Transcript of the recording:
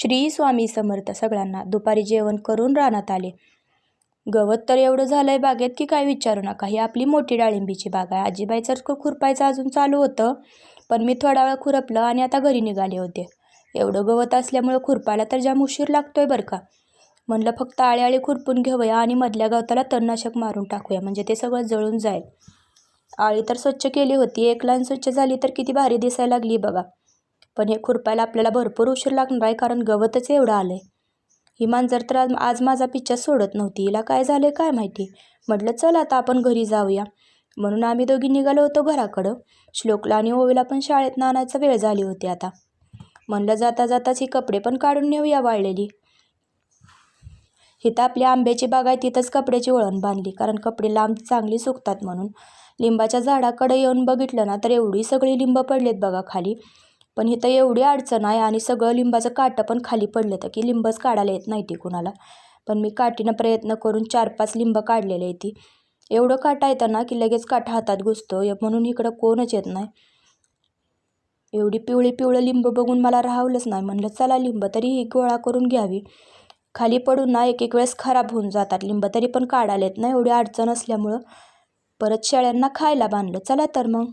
श्री स्वामी समर्थ सगळ्यांना. दुपारी जेवण करून रानात आले. गवत तर एवढं झालंय बागेत की काय विचारू नका. ही आपली मोठी डाळिंबीची बाग आहे. आजीबाईचं खुरपायचं अजून चालू होतं, पण मी थोडा वेळ खुरपलं आणि आता घरी निघाले होते. एवढं गवत असल्यामुळं खुरपायला तर जाम उशीर लागतोय बरं का. म्हणलं फक्त आळी खुरपून घेऊया आणि मधल्या गवताला तणनाशक मारून टाकूया, म्हणजे ते सगळं जळून जाईल. आळी तर स्वच्छ केली होती. एक लाईन स्वच्छ झाली तर किती भारी दिसायला लागली बघा. पण हे खुरपायला आपल्याला भरपूर उशीर लागणार आहे, कारण गवतच एवढं आलंय. ही मांजर तर आज माझा पिच्छा सोडत नव्हती. हिला काय झालंय काय माहिती. म्हटलं चल आता आपण घरी जाऊया, म्हणून आम्ही दोघी निघालो होतो घराकडं. श्लोकला आणि ओवीला पण शाळेत आणायचा वेळ झाली होती आता. म्हणलं जाता जाताच ही कपडे पण काढून नेऊया वाळलेली. इथं आपली आंब्याची बाग आहे, तिथंच कपड्याची वळण बांधली, कारण कपडे लांब चांगली सुकतात म्हणून. लिंबाच्या झाडाकडे येऊन बघितलं ना तर एवढी सगळी लिंब पडलेत बघा खाली. पण इथं एवढी अडचण आहे आणि सगळं लिंबाचं काटं पण खाली पडलं तर की लिंबच काढायला येत नाही ती कुणाला. पण मी काठीनं प्रयत्न करून 4-5 लिंब काढलेले आहे. ती एवढं काटा येतं ना की लगेच काठा हातात घुसतो, म्हणून इकडं कोणच येत नाही. एवढी पिवळं लिंब बघून मला राहावलंच नाही. म्हणलं चला लिंब तरी गोळा करून घ्यावी. खाली पडून ना एक वेळेस खराब होऊन जातात लिंब, तरी पण काढायला येत नाही एवढी अडचण असल्यामुळं. परत शेळ्यांना खायला बांधलं. चला तर मग.